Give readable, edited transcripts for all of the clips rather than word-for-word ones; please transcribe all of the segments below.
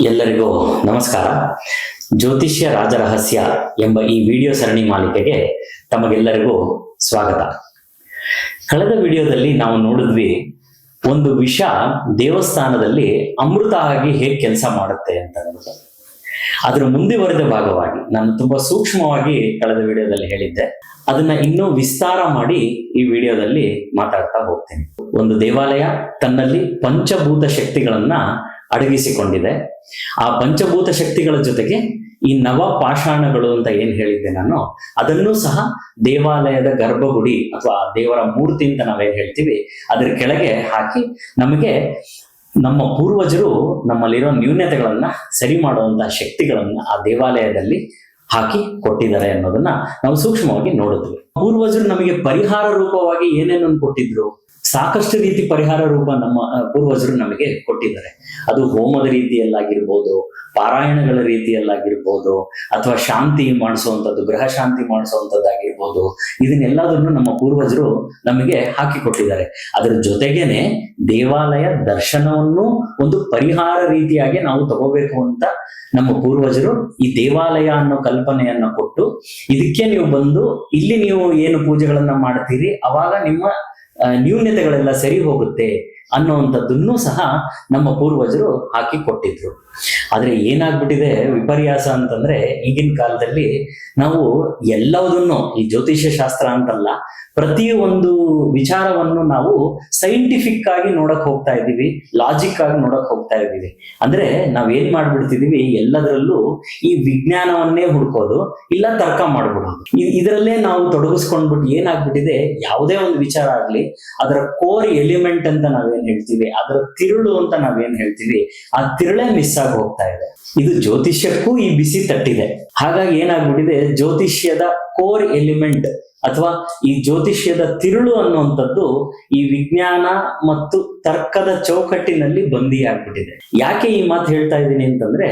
ಎಲ್ಲರಿಗೂ ನಮಸ್ಕಾರ. ಜ್ಯೋತಿಷ್ಯ ರಾಜರಹಸ್ಯ ಎಂಬ ಈ ವಿಡಿಯೋ ಸರಣಿ ಮಾಲಿಕೆಗೆ ತಮಗೆಲ್ಲರಿಗೂ ಸ್ವಾಗತ. ಕಳೆದ ವಿಡಿಯೋದಲ್ಲಿ ನಾವು ನೋಡಿದ್ವಿ ಒಂದು ವಿಷ ದೇವಸ್ಥಾನದಲ್ಲಿ ಅಮೃತ ಆಗಿ ಹೇಗೆ ಕೆಲಸ ಮಾಡುತ್ತೆ ಅಂತ ನೋಡಿದ. ಅದರ ಮುಂದುವರೆದ ಭಾಗವಾಗಿ ನಾನು ತುಂಬಾ ಸೂಕ್ಷ್ಮವಾಗಿ ಕಳೆದ ವಿಡಿಯೋದಲ್ಲಿ ಹೇಳಿದ್ದೆ. ಅದನ್ನ ಇನ್ನೂ ವಿಸ್ತಾರ ಮಾಡಿ ಈ ವಿಡಿಯೋದಲ್ಲಿ ಮಾತಾಡ್ತಾ ಹೋಗ್ತೇನೆ. ಒಂದು ದೇವಾಲಯ ತನ್ನಲ್ಲಿ ಪಂಚಭೂತ ಶಕ್ತಿಗಳನ್ನ ಅಡಗಿಸಿಕೊಂಡಿದೆ. ಆ ಪಂಚಭೂತ ಶಕ್ತಿಗಳ ಜೊತೆಗೆ ಈ ನವ ಪಾಷಾಣಗಳು ಅಂತ ಏನ್ ಹೇಳಿದ್ದೆ ನಾನು, ಅದನ್ನೂ ಸಹ ದೇವಾಲಯದ ಗರ್ಭಗುಡಿ ಅಥವಾ ದೇವರ ಮೂರ್ತಿ ಅಂತ ನಾವೇನ್ ಹೇಳ್ತೀವಿ ಅದ್ರ ಕೆಳಗೆ ಹಾಕಿ ನಮಗೆ ನಮ್ಮ ಪೂರ್ವಜರು ನಮ್ಮಲ್ಲಿರೋ ನ್ಯೂನತೆಗಳನ್ನ ಸರಿ ಮಾಡುವಂತಹ ಶಕ್ತಿಗಳನ್ನ ಆ ದೇವಾಲಯದಲ್ಲಿ ಹಾಕಿ ಕೊಟ್ಟಿದ್ದಾರೆ ಅನ್ನೋದನ್ನ ನಾವು ಸೂಕ್ಷ್ಮವಾಗಿ ನೋಡಿದ್ವಿ. ಪೂರ್ವಜರು ನಮಗೆ ಪರಿಹಾರ ರೂಪವಾಗಿ ಏನೇನನ್ನು ಕೊಟ್ಟಿದ್ರು, ಸಾಕಷ್ಟು ರೀತಿ ಪರಿಹಾರ ರೂಪ ನಮ್ಮ ಪೂರ್ವಜರು ನಮಗೆ ಕೊಟ್ಟಿದ್ದಾರೆ. ಅದು ಹೋಮದ ರೀತಿಯಲ್ಲಾಗಿರ್ಬೋದು, ಪಾರಾಯಣಗಳ ರೀತಿಯಲ್ಲಾಗಿರ್ಬೋದು, ಅಥವಾ ಶಾಂತಿ ಮಾಡಿಸುವಂಥದ್ದು, ಗೃಹ ಶಾಂತಿ ಮಾಡಿಸುವಂಥದ್ದಾಗಿರ್ಬೋದು, ಇದನ್ನೆಲ್ಲದನ್ನು ನಮ್ಮ ಪೂರ್ವಜರು ನಮಗೆ ಹಾಕಿಕೊಟ್ಟಿದ್ದಾರೆ. ಅದರ ಜೊತೆಗೇನೆ ದೇವಾಲಯ ದರ್ಶನವನ್ನು ಒಂದು ಪರಿಹಾರ ರೀತಿಯಾಗಿ ನಾವು ತಗೋಬೇಕು ಅಂತ ನಮ್ಮ ಪೂರ್ವಜರು ಈ ದೇವಾಲಯ ಅನ್ನೋ ಕಲ್ಪನೆಯನ್ನ ಕೊಟ್ಟು, ಇದಕ್ಕೆ ನೀವು ಬಂದು ಇಲ್ಲಿ ನೀವು ಏನು ಪೂಜೆಗಳನ್ನ ಮಾಡ್ತೀರಿ ಅವಾಗ ನಿಮ್ಮ ನ್ಯೂನ್ಯತೆಗಳೆಲ್ಲ ಸರಿ ಹೋಗುತ್ತೆ ಅನ್ನುವಂಥದ್ದನ್ನು ಸಹ ನಮ್ಮ ಪೂರ್ವಜರು ಹಾಕಿ ಕೊಟ್ಟಿದ್ರು. ಆದ್ರೆ ಏನಾಗ್ಬಿಟ್ಟಿದೆ ವಿಪರ್ಯಾಸ ಅಂತಂದ್ರೆ, ಈಗಿನ ಕಾಲದಲ್ಲಿ ನಾವು ಎಲ್ಲದನ್ನು ಈ ಜ್ಯೋತಿಷ್ಯ ಶಾಸ್ತ್ರ ಅಂತಲ್ಲ, ಪ್ರತಿಯೊಂದು ವಿಚಾರವನ್ನು ನಾವು ಸೈಂಟಿಫಿಕ್ ಆಗಿ ನೋಡಕ್ ಹೋಗ್ತಾ ಇದ್ದೀವಿ, ಲಾಜಿಕ್ ಆಗಿ ನೋಡಕ್ ಹೋಗ್ತಾ ಇದ್ದೀವಿ. ಅಂದ್ರೆ ನಾವೇನ್ ಮಾಡ್ಬಿಡ್ತಿದೀವಿ, ಎಲ್ಲದರಲ್ಲೂ ಈ ವಿಜ್ಞಾನವನ್ನೇ ಹುಡ್ಕೋದು, ಇಲ್ಲ ತರ್ಕ ಮಾಡ್ಬಿಡೋದು. ಇದರಲ್ಲೇ ನಾವು ತೊಡಗಿಸ್ಕೊಂಡ್ಬಿಟ್ಟು ಏನಾಗ್ಬಿಟ್ಟಿದೆ, ಯಾವುದೇ ಒಂದು ವಿಚಾರ ಆಗ್ಲಿ ಅದರ ಕೋರ್ ಎಲಿಮೆಂಟ್ ಅಂತ ನಾವೇನ್ ಹೇಳ್ತೀವಿ, ಅದರ ತಿರುಳು ಅಂತ ನಾವೇನ್ ಹೇಳ್ತೀವಿ, ಆ ತಿರುಳೇ ಮಿಸ್ ಆಗಿ ಹೋಗ್ತಾ ಇದೆ. ಇದು ಜ್ಯೋತಿಷ್ಯಕ್ಕೂ ಈ ಬಿಸಿ ತಟ್ಟಿದೆ. ಹಾಗಾಗಿ ಏನಾಗ್ಬಿಟ್ಟಿದೆ, ಜ್ಯೋತಿಷ್ಯದ ಕೋರ್ ಎಲಿಮೆಂಟ್ ಅಥವಾ ಈ ಜ್ಯೋತಿಷ್ಯದ ತಿರುಳು ಅನ್ನುವಂಥದ್ದು ಈ ವಿಜ್ಞಾನ ಮತ್ತು ತರ್ಕದ ಚೌಕಟ್ಟಿನಲ್ಲಿ ಬಂದಿಯಾಗ್ಬಿಟ್ಟಿದೆ. ಯಾಕೆ ಈ ಮಾತು ಹೇಳ್ತಾ ಇದ್ದೀನಿ ಅಂತಂದ್ರೆ,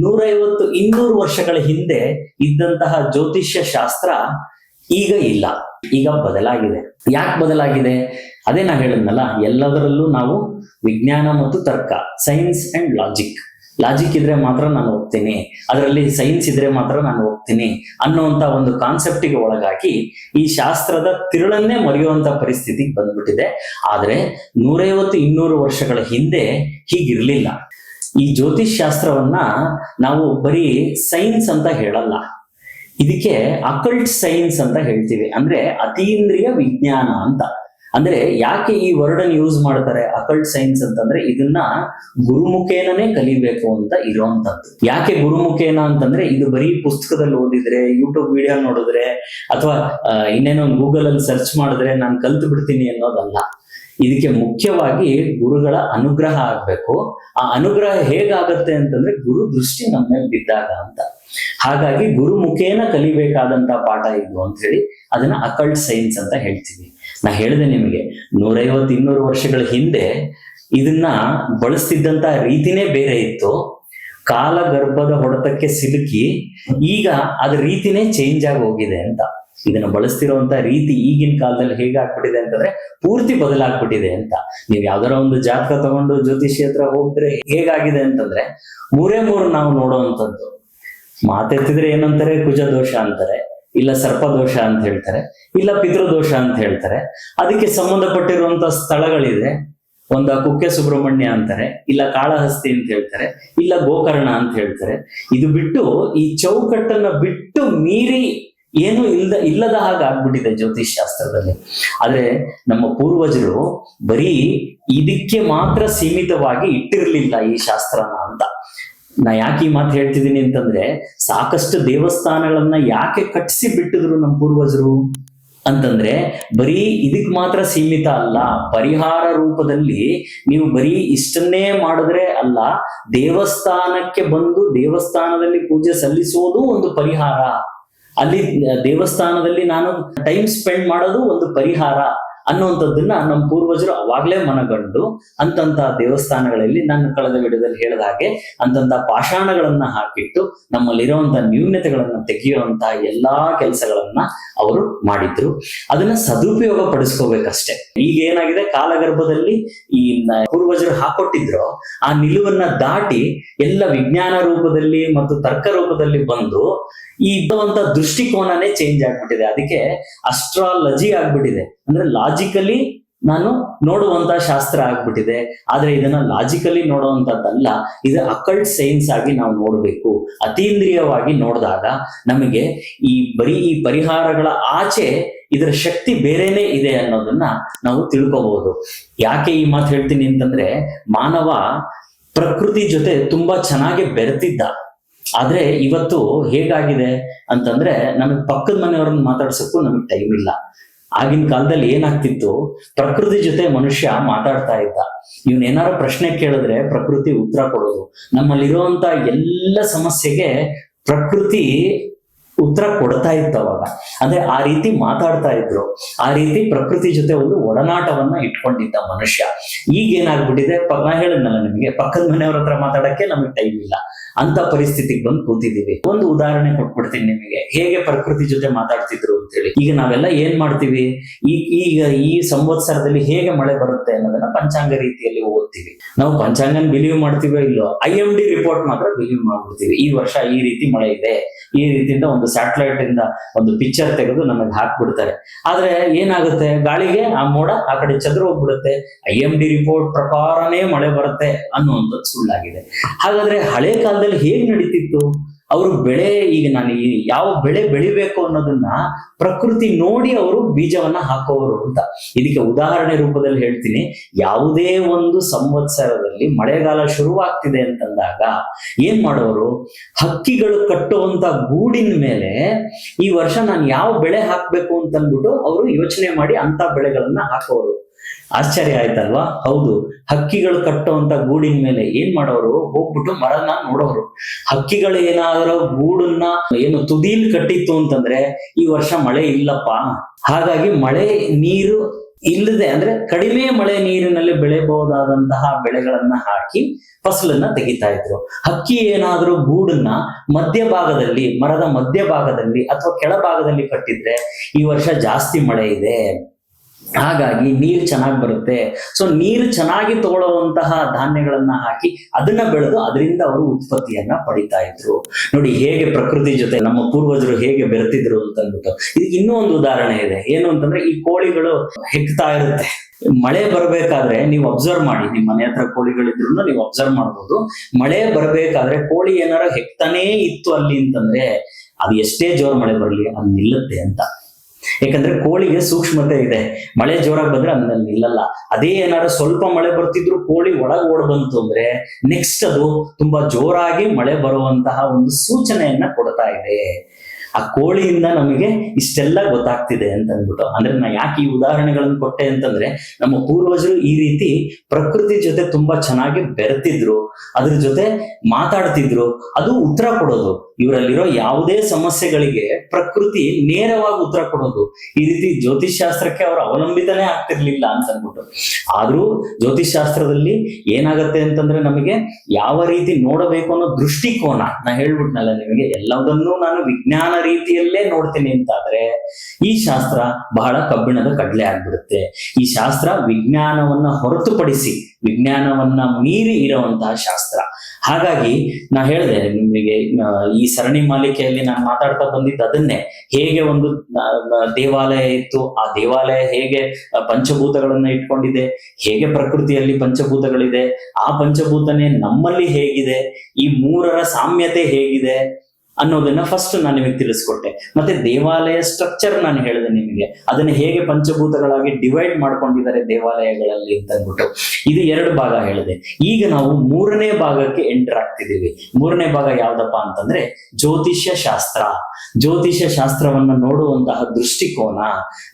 150-200 ವರ್ಷಗಳ ಹಿಂದೆ ಇದ್ದಂತಹ ಜ್ಯೋತಿಷ್ಯ ಶಾಸ್ತ್ರ ಈಗ ಇಲ್ಲ, ಈಗ ಬದಲಾಗಿದೆ. ಯಾಕೆ ಬದಲಾಗಿದೆ? ಅದೇ ನಾ ಹೇಳಿದ್ನಲ್ಲ, ಎಲ್ಲದರಲ್ಲೂ ನಾವು ವಿಜ್ಞಾನ ಮತ್ತು ತರ್ಕ, ಸೈನ್ಸ್ ಅಂಡ್ ಲಾಜಿಕ್ ಇದ್ರೆ ಮಾತ್ರ ನಾನು ಹೋಗ್ತೀನಿ, ಅದರಲ್ಲಿ ಸೈನ್ಸ್ ಇದ್ರೆ ಮಾತ್ರ ನಾನು ಹೋಗ್ತೀನಿ ಅನ್ನುವಂತ ಒಂದು ಕಾನ್ಸೆಪ್ಟಿಗೆ ಒಳಗಾಗಿ ಈ ಶಾಸ್ತ್ರದ ತಿರುಳನ್ನೇ ಮರೆಯುವಂತ ಪರಿಸ್ಥಿತಿಗೆ ಬಂದ್ಬಿಟ್ಟಿದೆ. ಆದ್ರೆ 150-200 ವರ್ಷಗಳ ಹಿಂದೆ ಹೀಗಿರ್ಲಿಲ್ಲ. ಈ ಜ್ಯೋತಿಷ್ ಶಾಸ್ತ್ರವನ್ನ ನಾವು ಬರೀ ಸೈನ್ಸ್ ಅಂತ ಹೇಳಲ್ಲ, ಇದಕ್ಕೆ ಅಕಲ್ಟ್ ಸೈನ್ಸ್ ಅಂತ ಹೇಳ್ತೀವಿ. ಅಂದ್ರೆ ಅತೀಂದ್ರಿಯ ವಿಜ್ಞಾನ ಅಂತ. ಅಂದ್ರೆ ಯಾಕೆ ಈ ವರ್ಡ್ ಅನ್ನು ಯೂಸ್ ಮಾಡ್ತಾರೆ ಅಕಲ್ಟ್ ಸೈನ್ಸ್ ಅಂತಂದ್ರೆ, ಇದನ್ನ ಗುರುಮುಖೇನನೇ ಕಲಿಬೇಕು ಅಂತ ಇರುವಂತದ್ದು. ಯಾಕೆ ಗುರುಮುಖೇನ ಅಂತಂದ್ರೆ, ಇದು ಬರೀ ಪುಸ್ತಕದಲ್ಲಿ ಓದಿದ್ರೆ, ಯೂಟ್ಯೂಬ್ ವಿಡಿಯೋ ನೋಡಿದ್ರೆ, ಅಥವಾ ಇನ್ನೇನೋ ಗೂಗಲ್ ಅಲ್ಲಿ ಸರ್ಚ್ ಮಾಡಿದ್ರೆ ನಾನು ಕಲ್ತು ಬಿಡ್ತೀನಿ ಅನ್ನೋದಲ್ಲ. ಇದಕ್ಕೆ ಮುಖ್ಯವಾಗಿ ಗುರುಗಳ ಅನುಗ್ರಹ ಆಗ್ಬೇಕು. ಆ ಅನುಗ್ರಹ ಹೇಗಾಗತ್ತೆ ಅಂತಂದ್ರೆ, ಗುರು ದೃಷ್ಟಿ ನಮ್ಮ ಮೇಲೆ ಬಿದ್ದಾಗ ಅಂತ. ಹಾಗಾಗಿ ಗುರುಮುಖೇನ ಕಲಿಬೇಕಾದಂತ ಪಾಠ ಇದು ಅಂತ ಹೇಳಿ ಅದನ್ನ ಅಕಲ್ಟ್ ಸೈನ್ಸ್ ಅಂತ ಹೇಳ್ತೀವಿ. ನಾ ಹೇಳಿದೆ ನಿಮಗೆ, 150-200 ವರ್ಷಗಳ ಹಿಂದೆ ಇದನ್ನ ಬಳಸ್ತಿದ್ದಂತ ರೀತಿನೇ ಬೇರೆ ಇತ್ತು. ಕಾಲ ಗರ್ಭದ ಹೊಡೆತಕ್ಕೆ ಸಿಲುಕಿ ಈಗ ಅದ್ರ ರೀತಿನೇ ಚೇಂಜ್ ಆಗಿ ಹೋಗಿದೆ ಅಂತ. ಇದನ್ನ ಬಳಸ್ತಿರುವಂತ ರೀತಿ ಈಗಿನ ಕಾಲದಲ್ಲಿ ಹೇಗಾಗ್ಬಿಟ್ಟಿದೆ ಅಂತಂದ್ರೆ ಪೂರ್ತಿ ಬದಲಾಗ್ಬಿಟ್ಟಿದೆ ಅಂತ. ನೀವು ಯಾವ್ದಾರ ಒಂದು ಜಾತಕ ತಗೊಂಡು ಜ್ಯೋತಿಷಿ ಹತ್ರ ಹೋಗಿದ್ರೆ ಹೇಗಾಗಿದೆ ಅಂತಂದ್ರೆ, 3 ನಾವು ನೋಡುವಂಥದ್ದು. ಮಾತೆತ್ತಿದ್ರೆ ಏನಂತಾರೆ, ಕುಜ ದೋಷ ಅಂತಾರೆ, ಇಲ್ಲ ಸರ್ಪದೋಷ ಅಂತ ಹೇಳ್ತಾರೆ, ಇಲ್ಲ ಪಿತೃದೋಷ ಅಂತ ಹೇಳ್ತಾರೆ. ಅದಕ್ಕೆ ಸಂಬಂಧಪಟ್ಟಿರುವಂತ ಸ್ಥಳಗಳಿದೆ. ಒಂದು ಕುಕ್ಕೆ ಸುಬ್ರಹ್ಮಣ್ಯ ಅಂತಾರೆ, ಇಲ್ಲ ಕಾಳಹಸ್ತಿ ಅಂತ ಹೇಳ್ತಾರೆ, ಇಲ್ಲ ಗೋಕರ್ಣ ಅಂತ ಹೇಳ್ತಾರೆ. ಇದು ಬಿಟ್ಟು ಈ ಚೌಕಟ್ಟನ್ನ ಬಿಟ್ಟು ಮೀರಿ ಏನು ಇಲ್ಲದ ಹಾಗೆ ಆಗ್ಬಿಟ್ಟಿದೆ ಜ್ಯೋತಿಷ್ ಶಾಸ್ತ್ರದಲ್ಲಿ. ಆದ್ರೆ ನಮ್ಮ ಪೂರ್ವಜರು ಬರೀ ಇದಕ್ಕೆ ಮಾತ್ರ ಸೀಮಿತವಾಗಿ ಇಟ್ಟಿರ್ಲಿಲ್ಲ ಈ ಶಾಸ್ತ್ರನ ಅಂತ. ನಾ ಯಾಕೆ ಈ ಮಾತು ಹೇಳ್ತಿದ್ದೀನಿ ಅಂತಂದ್ರೆ, ಸಾಕಷ್ಟು ದೇವಸ್ಥಾನಗಳನ್ನ ಯಾಕೆ ಕಟ್ಟಿಸಿ ಬಿಟ್ಟಿದ್ರು ನಮ್ಮ ಪೂರ್ವಜರು ಅಂತಂದ್ರೆ, ಬರೀ ಇದಕ್ ಮಾತ್ರ ಸೀಮಿತ ಅಲ್ಲ, ಪರಿಹಾರ ರೂಪದಲ್ಲಿ ನೀವು ಬರೀ ಇಷ್ಟನ್ನೇ ಮಾಡಿದ್ರೆ ಅಲ್ಲ, ದೇವಸ್ಥಾನಕ್ಕೆ ಬಂದು ದೇವಸ್ಥಾನದಲ್ಲಿ ಪೂಜೆ ಸಲ್ಲಿಸುವುದು ಒಂದು ಪರಿಹಾರ, ಅಲ್ಲಿ ದೇವಸ್ಥಾನದಲ್ಲಿ ನಾನು ಟೈಮ್ ಸ್ಪೆಂಡ್ ಮಾಡೋದು ಒಂದು ಪರಿಹಾರ ಅನ್ನುವಂಥದ್ದನ್ನ ನಮ್ಮ ಪೂರ್ವಜರು ಅವಾಗ್ಲೇ ಮನಗಂಡು ಅಂತಂತ ದೇವಸ್ಥಾನಗಳಲ್ಲಿ ನಾನು ಕಳೆದ ವಿಡಿಯೋದಲ್ಲಿ ಹೇಳಿದ ಹಾಗೆ ಅಂತಂತ ಪಾಷಾಣಗಳನ್ನ ಹಾಕಿಟ್ಟು ನಮ್ಮಲ್ಲಿರುವಂತಹ ನ್ಯೂನತೆಗಳನ್ನ ತೆಗೆಯುವಂತಹ ಎಲ್ಲಾ ಕೆಲಸಗಳನ್ನ ಅವರು ಮಾಡಿದ್ರು. ಅದನ್ನ ಸದುಪಯೋಗ ಪಡಿಸ್ಕೋಬೇಕಷ್ಟೇ. ಈಗ ಏನಾಗಿದೆ, ಕಾಲಗರ್ಭದಲ್ಲಿ ಈ ಪೂರ್ವಜರು ಹಾಕೊಟ್ಟಿದ್ರು ಆ ನಿಲುವನ್ನ ದಾಟಿ ಎಲ್ಲ ವಿಜ್ಞಾನ ರೂಪದಲ್ಲಿ ಮತ್ತು ತರ್ಕ ರೂಪದಲ್ಲಿ ಬಂದು ಈ ಇದ್ದಂತ ದೃಷ್ಟಿಕೋನನೇ ಚೇಂಜ್ ಆಗ್ಬಿಟ್ಟಿದೆ. ಅದಕ್ಕೆ ಅಸ್ಟ್ರಾಲಜಿ ಆಗ್ಬಿಟ್ಟಿದೆ. ಅಂದ್ರೆ ಲಾಜಿಕಲಿ ನಾನು ನೋಡುವಂತ ಶಾಸ್ತ್ರ ಆಗ್ಬಿಟ್ಟಿದೆ. ಆದ್ರೆ ಇದನ್ನ ಲಾಜಿಕಲಿ ನೋಡುವಂತದ್ದಲ್ಲ, ಇದು ಅಕಲ್ಟ್ ಸೈನ್ಸ್ ಆಗಿ ನಾವು ನೋಡ್ಬೇಕು. ಅತೀಂದ್ರಿಯವಾಗಿ ನೋಡಿದಾಗ ನಮಗೆ ಬರೀ ಈ ಪರಿಹಾರಗಳ ಆಚೆ ಇದರ ಶಕ್ತಿ ಬೇರೆನೆ ಇದೆ ಅನ್ನೋದನ್ನ ನಾವು ತಿಳ್ಕೋಬಹುದು. ಯಾಕೆ ಈ ಮಾತು ಹೇಳ್ತೀನಿ ಅಂತಂದ್ರೆ, ಮಾನವ ಪ್ರಕೃತಿ ಜೊತೆ ತುಂಬಾ ಚೆನ್ನಾಗಿ ಬೆರೆತಿದ್ದ. ಆದ್ರೆ ಇವತ್ತು ಹೇಗಾಗಿದೆ ಅಂತಂದ್ರೆ, ನಮಗ್ ಪಕ್ಕದ ಮನೆಯವ್ರನ್ನ ಮಾತಾಡ್ಸಕ್ಕೂ ನಮಗ್ ಟೈಮ್ ಇಲ್ಲ. ಆಗಿನ ಕಾಲದಲ್ಲಿ ಏನಾಗ್ತಿತ್ತು, ಪ್ರಕೃತಿ ಜೊತೆ ಮನುಷ್ಯ ಮಾತಾಡ್ತಾ ಇದ್ದ. ಏನಾರ ಪ್ರಶ್ನೆ ಕೇಳಿದ್ರೆ ಪ್ರಕೃತಿ ಉತ್ತರ ಕೊಡೋದು. ನಮ್ಮಲ್ಲಿರುವಂತ ಎಲ್ಲ ಸಮಸ್ಯೆಗೆ ಪ್ರಕೃತಿ ಉತ್ತರ ಕೊಡ್ತಾ ಇತ್ತು ಅವಾಗ. ಅಂದ್ರೆ ಆ ರೀತಿ ಮಾತಾಡ್ತಾ ಇದ್ರು, ಆ ರೀತಿ ಪ್ರಕೃತಿ ಜೊತೆ ಒಂದು ಒಡನಾಟವನ್ನ ಇಟ್ಕೊಂಡಿದ್ದ ಮನುಷ್ಯ. ಈಗ ಏನಾಗ್ಬಿಟ್ಟಿದೆ, ನಾ ಹೇಳಿದ್ನಲ್ಲ ನಿಮಗೆ, ಪಕ್ಕದ ಮನೆಯವ್ರ ಹತ್ರ ಮಾತಾಡಕ್ಕೆ ನಮಗೆ ಟೈಮ್ ಇಲ್ಲ. ಅಂತ ಪರಿಸ್ಥಿತಿಗೆ ಬಂದು ಕೂತಿದ್ದೀವಿ. ಒಂದು ಉದಾಹರಣೆ ಕೊಟ್ಬಿಡ್ತೀನಿ ನಿಮಗೆ, ಹೇಗೆ ಪ್ರಕೃತಿ ಜೊತೆ ಮಾತಾಡ್ತಿದ್ರು ಅಂತ ಹೇಳಿ. ಈಗ ನಾವೆಲ್ಲ ಏನ್ ಮಾಡ್ತೀವಿ, ಈಗ ಈ ಸಂವತ್ಸರದಲ್ಲಿ ಹೇಗೆ ಮಳೆ ಬರುತ್ತೆ ಅನ್ನೋದನ್ನ ಪಂಚಾಂಗ ರೀತಿಯಲ್ಲಿ ಓದ್ತೀವಿ. ನಾವು ಪಂಚಾಂಗನ ಬಿಲೀವ್ ಮಾಡ್ತೀವೋ ಇಲ್ಲೋ, IMD ರಿಪೋರ್ಟ್ ಮಾತ್ರ ಬಿಲೀವ್ ಮಾಡ್ಬಿಡ್ತೀವಿ. ಈ ವರ್ಷ ಈ ರೀತಿ ಮಳೆ ಇದೆ, ಈ ರೀತಿಯಿಂದ ಒಂದು ಸ್ಯಾಟಲೈಟ್ ಇಂದ ಒಂದು ಪಿಕ್ಚರ್ ತೆಗೆದು ನಮಗೆ ಹಾಕ್ಬಿಡ್ತಾರೆ. ಆದ್ರೆ ಏನಾಗುತ್ತೆ, ಗಾಳಿಗೆ ಆ ಮೋಡ ಆ ಕಡೆ ಚದುರು ಹೋಗ್ಬಿಡುತ್ತೆ. IMD ರಿಪೋರ್ಟ್ ಪ್ರಕಾರನೇ ಮಳೆ ಬರುತ್ತೆ ಅನ್ನುವಂಥದ್ದು ಸುಳ್ಳಾಗಿದೆ. ಹಾಗಾದ್ರೆ ಹಳೆ ಕಾಲದಲ್ಲಿ ಹೇಗ್ ನಡೀತಿತ್ತು? ಅವರು ಬೆಳೆ, ಈಗ ನಾನು ಯಾವ ಬೆಳೆ ಬೆಳಿಬೇಕು ಅನ್ನೋದನ್ನ ಪ್ರಕೃತಿ ನೋಡಿ ಅವರು ಬೀಜವನ್ನ ಹಾಕೋರು ಅಂತ. ಇದಕ್ಕೆ ಉದಾಹರಣೆ ರೂಪದಲ್ಲಿ ಹೇಳ್ತೀನಿ. ಯಾವುದೇ ಒಂದು ಸಂವತ್ಸರದಲ್ಲಿ ಮಳೆಗಾಲ ಶುರುವಾಗ್ತಿದೆ ಅಂತಂದಾಗ ಏನ್ ಮಾಡೋರು, ಹಕ್ಕಿಗಳು ಕಟ್ಟುವಂತ ಗೂಡಿನ ಮೇಲೆ ಈ ವರ್ಷ ನಾನು ಯಾವ ಬೆಳೆ ಹಾಕ್ಬೇಕು ಅಂತ ಅಂದ್ಬಿಟ್ಟು ಅವರು ಯೋಚನೆ ಮಾಡಿ ಅಂತ ಬೆಳೆಗಳನ್ನ ಹಾಕೋರು. ಆಶ್ಚರ್ಯ ಆಯ್ತಲ್ವಾ? ಹೌದು, ಹಕ್ಕಿಗಳು ಕಟ್ಟುವಂತ ಗೂಡಿನ ಮೇಲೆ ಏನ್ ಮಾಡೋರು, ಹೋಗ್ಬಿಟ್ಟು ಮರನ ನೋಡೋರು. ಹಕ್ಕಿಗಳು ಏನಾದ್ರೂ ಗೂಡನ್ನ ಏನು ತುದೀಲ್ ಕಟ್ಟಿತ್ತು ಅಂತಂದ್ರೆ ಈ ವರ್ಷ ಮಳೆ ಇಲ್ಲಪ್ಪ, ಹಾಗಾಗಿ ಮಳೆ ನೀರು ಇಲ್ಲದೆ, ಅಂದ್ರೆ ಕಡಿಮೆ ಮಳೆ ನೀರಿನಲ್ಲಿ ಬೆಳೆಯಬಹುದಾದಂತಹ ಬೆಳೆಗಳನ್ನ ಹಾಕಿ ಫಸಲನ್ನ ತೆಗಿತಾ ಇದ್ರು. ಹಕ್ಕಿ ಏನಾದ್ರೂ ಗೂಡನ್ನ ಮಧ್ಯಭಾಗದಲ್ಲಿ, ಮರದ ಮಧ್ಯಭಾಗದಲ್ಲಿ ಅಥವಾ ಕೆಳಭಾಗದಲ್ಲಿ ಕಟ್ಟಿದ್ರೆ ಈ ವರ್ಷ ಜಾಸ್ತಿ ಮಳೆ ಇದೆ, ಹಾಗಾಗಿ ನೀರು ಚೆನ್ನಾಗಿ ಬರುತ್ತೆ. ಸೊ ನೀರು ಚೆನ್ನಾಗಿ ತಗೊಳ್ಳುವಂತಹ ಧಾನ್ಯಗಳನ್ನ ಹಾಕಿ ಅದನ್ನ ಬೆಳೆದು ಅದರಿಂದ ಅವರು ಉತ್ಪತ್ತಿಯನ್ನ ಪಡಿತಾ ಇದ್ರು. ನೋಡಿ ಹೇಗೆ ಪ್ರಕೃತಿ ಜೊತೆ ನಮ್ಮ ಪೂರ್ವಜರು ಹೇಗೆ ಬೆರೆತಿದ್ರು ಅಂತ ಅಂದ್ಬಿಟ್ಟು. ಇದಕ್ಕೆ ಇನ್ನೂ ಒಂದು ಉದಾಹರಣೆ ಇದೆ. ಏನು ಅಂತಂದ್ರೆ, ಈ ಕೋಳಿಗಳು ಹೆಕ್ತಾ ಇರುತ್ತೆ. ಮಳೆ ಬರ್ಬೇಕಾದ್ರೆ ನೀವು ಅಬ್ಸರ್ವ್ ಮಾಡಿ, ನಿಮ್ ಮನೆ ಹತ್ರ ಕೋಳಿಗಳಿದ್ರು ನೀವು ಅಬ್ಸರ್ವ್ ಮಾಡ್ಬೋದು. ಮಳೆ ಬರ್ಬೇಕಾದ್ರೆ ಕೋಳಿ ಏನಾರ ಹೆಕ್ತಾನೇ ಇತ್ತು ಅಲ್ಲಿ ಅಂತಂದ್ರೆ ಅದು ಎಷ್ಟೇ ಜೋರ್ ಮಳೆ ಬರ್ಲಿ ಅದು ನಿಲ್ಲುತ್ತೆ ಅಂತ. ಯಾಕಂದ್ರೆ ಕೋಳಿಗೆ ಸೂಕ್ಷ್ಮತೆ ಇದೆ. ಮಳೆ ಜೋರಾಗಿ ಬಂದ್ರೆ ಅಲ್ಲಿ ನಿಲ್ಲಲ್ಲ. ಅದೇ ಏನಾದ್ರು ಸ್ವಲ್ಪ ಮಳೆ ಬರ್ತಿದ್ರು ಕೋಳಿ ಒಳಗ್ ಓಡ್ ಬಂತು ಅಂದ್ರೆ ನೆಕ್ಸ್ಟ್ ಅದು ತುಂಬಾ ಜೋರಾಗಿ ಮಳೆ ಬರುವಂತಹ ಒಂದು ಸೂಚನೆಯನ್ನ ಕೊಡ್ತಾ ಇದೆ. ಆ ಕೋಳಿಯಿಂದ ನಮಗೆ ಇಷ್ಟೆಲ್ಲ ಗೊತ್ತಾಗ್ತಿದೆ ಅಂತ ಅಂದ್ಬಿಟ್ಟು. ಅಂದ್ರೆ ನಾ ಯಾಕೆ ಈ ಉದಾಹರಣೆಗಳನ್ನು ಕೊಟ್ಟೆ ಅಂತಂದ್ರೆ, ನಮ್ಮ ಪೂರ್ವಜರು ಈ ರೀತಿ ಪ್ರಕೃತಿ ಜೊತೆ ತುಂಬಾ ಚೆನ್ನಾಗಿ ಬೆರೆತಿದ್ರು, ಅದ್ರ ಜೊತೆ ಮಾತಾಡ್ತಿದ್ರು, ಅದು ಉತ್ತರ ಕೊಡೋದು. ಇವರಲ್ಲಿರೋ ಯಾವುದೇ ಸಮಸ್ಯೆಗಳಿಗೆ ಪ್ರಕೃತಿ ನೇರವಾಗಿ ಉತ್ತರ ಕೊಡೋದು. ಈ ರೀತಿ ಜ್ಯೋತಿಷ್ ಶಾಸ್ತ್ರಕ್ಕೆ ಅವರು ಅವಲಂಬಿತನೇ ಆಗ್ತಿರ್ಲಿಲ್ಲ ಅಂತ ಅಂದ್ಬಿಟ್ಟು. ಆದ್ರೂ ಜ್ಯೋತಿಷ್ ಶಾಸ್ತ್ರದಲ್ಲಿ ಏನಾಗತ್ತೆ ಅಂತಂದ್ರೆ, ನಮಗೆ ಯಾವ ರೀತಿ ನೋಡಬೇಕು ಅನ್ನೋ ದೃಷ್ಟಿಕೋನ, ನಾ ಹೇಳ್ಬಿಟ್ನಲ್ಲ ನಿಮಗೆ, ಎಲ್ಲದನ್ನೂ ನಾನು ವಿಜ್ಞಾನ ರೀತಿಯಲ್ಲೇ ನೋಡ್ತೀನಿ ಅಂತಾದ್ರೆ ಈ ಶಾಸ್ತ್ರ ಬಹಳ ಕಬ್ಬಿಣದ ಕಡ್ಲೆ ಆಗ್ಬಿಡುತ್ತೆ. ಈ ಶಾಸ್ತ್ರ ವಿಜ್ಞಾನವನ್ನ ಹೊರತುಪಡಿಸಿ, ವಿಜ್ಞಾನವನ್ನ ಮೀರಿ ಇರುವಂತಹ ಶಾಸ್ತ್ರ. ಹಾಗಾಗಿ ನಾ ಹೇಳಿದೆ ನಿಮಗೆ, ಈ ಸರಣಿ ಮಾಲಿಕೆಯಲ್ಲಿ ನಾನು ಮಾತಾಡ್ತಾ ಬಂದಿದ್ದು ಅದನ್ನೇ. ಹೇಗೆ ಒಂದು ದೇವಾಲಯ ಇತ್ತು, ಆ ದೇವಾಲಯ ಹೇಗೆ ಪಂಚಭೂತಗಳನ್ನ ಇಟ್ಕೊಂಡಿದೆ, ಹೇಗೆ ಪ್ರಕೃತಿಯಲ್ಲಿ ಪಂಚಭೂತಗಳಿದೆ, ಆ ಪಂಚಭೂತನೇ ನಮ್ಮಲ್ಲಿ ಹೇಗಿದೆ, ಈ ಮೂರರ ಸಾಮ್ಯತೆ ಹೇಗಿದೆ ಅನ್ನೋದನ್ನ ಫಸ್ಟ್ ನಾನು ನಿಮಗೆ ತಿಳಿಸ್ಕೊಟ್ಟೆ. ಮತ್ತೆ ದೇವಾಲಯ ಸ್ಟ್ರಕ್ಚರ್ ನಾನು ಹೇಳಿದೆ ನಿಮಗೆ, ಅದನ್ನ ಹೇಗೆ ಪಂಚಭೂತಗಳಾಗಿ ಡಿವೈಡ್ ಮಾಡ್ಕೊಂಡಿದ್ದಾರೆ ದೇವಾಲಯಗಳಲ್ಲಿ ಅಂತ ಅಂದ್ಬಿಟ್ಟು. ಇದು 2 ಭಾಗ ಹೇಳಿದೆ. ಈಗ ನಾವು 3ನೇ ಭಾಗಕ್ಕೆ ಎಂಟರ್ ಆಗ್ತಿದ್ದೀವಿ. 3ನೇ ಭಾಗ ಯಾವ್ದಪ್ಪ ಅಂತಂದ್ರೆ ಜ್ಯೋತಿಷ್ಯ ಶಾಸ್ತ್ರ. ಜ್ಯೋತಿಷ್ಯ ಶಾಸ್ತ್ರವನ್ನ ನೋಡುವಂತಹ ದೃಷ್ಟಿಕೋನ,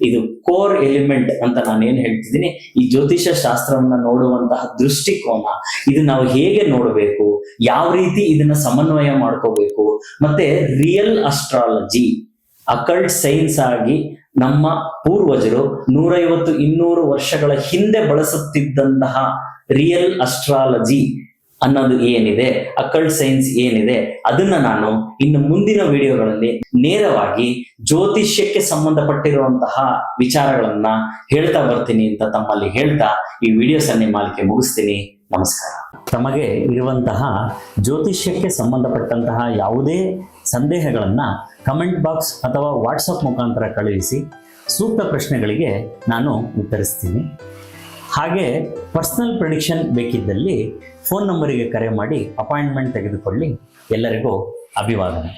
ಇದು ಕೋರ್ ಎಲಿಮೆಂಟ್ ಅಂತ ನಾನು ಏನ್ ಹೇಳ್ತಿದ್ದೀನಿ. ಈ ಜ್ಯೋತಿಷ್ಯ ಶಾಸ್ತ್ರವನ್ನ ನೋಡುವಂತಹ ದೃಷ್ಟಿಕೋನ, ಇದು ನಾವು ಹೇಗೆ ನೋಡಬೇಕು, ಯಾವ ರೀತಿ ಇದನ್ನ ಸಮನ್ವಯ ಮಾಡ್ಕೋಬೇಕು, ಮತ್ತೆ ರಿಯಲ್ ಅಸ್ಟ್ರಾಲಜಿ, ಅಕಲ್ಟ್ ಸೈನ್ಸ್ ಆಗಿ ನಮ್ಮ ಪೂರ್ವಜರು 150-200 ವರ್ಷಗಳ ಹಿಂದೆ ಬಳಸುತ್ತಿದ್ದಂತಹ ರಿಯಲ್ ಅಸ್ಟ್ರಾಲಜಿ ಅನ್ನೋದು ಏನಿದೆ, ಅಕಲ್ಟ್ ಸೈನ್ಸ್ ಏನಿದೆ, ಅದನ್ನ ನಾನು ಇನ್ನು ಮುಂದಿನ ವಿಡಿಯೋಗಳಲ್ಲಿ ನೇರವಾಗಿ ಜ್ಯೋತಿಷ್ಯಕ್ಕೆ ಸಂಬಂಧಪಟ್ಟಿರುವಂತಹ ವಿಚಾರಗಳನ್ನ ಹೇಳ್ತಾ ಬರ್ತೀನಿ ಅಂತ ತಮ್ಮಲ್ಲಿ ಹೇಳ್ತಾ ಈ ವಿಡಿಯೋ ಸರಣಿ ಮಾಲಿಕೆ ಮುಗಿಸ್ತೀನಿ. ನಮಸ್ಕಾರ. ತಮಗೆ ಇರುವಂತಹ ಜ್ಯೋತಿಷ್ಯಕ್ಕೆ ಸಂಬಂಧಪಟ್ಟಂತಹ ಯಾವುದೇ ಸಂದೇಹಗಳನ್ನ ಕಮೆಂಟ್ ಬಾಕ್ಸ್ ಅಥವಾ ವಾಟ್ಸಪ್ ಮುಖಾಂತರ ಕಳುಹಿಸಿ ಸೂಕ್ತ ಪ್ರಶ್ನೆಗಳಿಗೆ ನಾನು ಉತ್ತರಿಸ್ತೀನಿ. ಹಾಗೆ ಪರ್ಸನಲ್ ಪ್ರೆಡಿಕ್ಷನ್ ಬೇಕಿದ್ದಲ್ಲಿ ಫೋನ್ ನಂಬರಿಗೆ ಕರೆ ಮಾಡಿ ಅಪಾಯಿಂಟ್ಮೆಂಟ್ ತೆಗೆದುಕೊಳ್ಳಿ. ಎಲ್ಲರಿಗೂ ಅಭಿವಾದನೆ.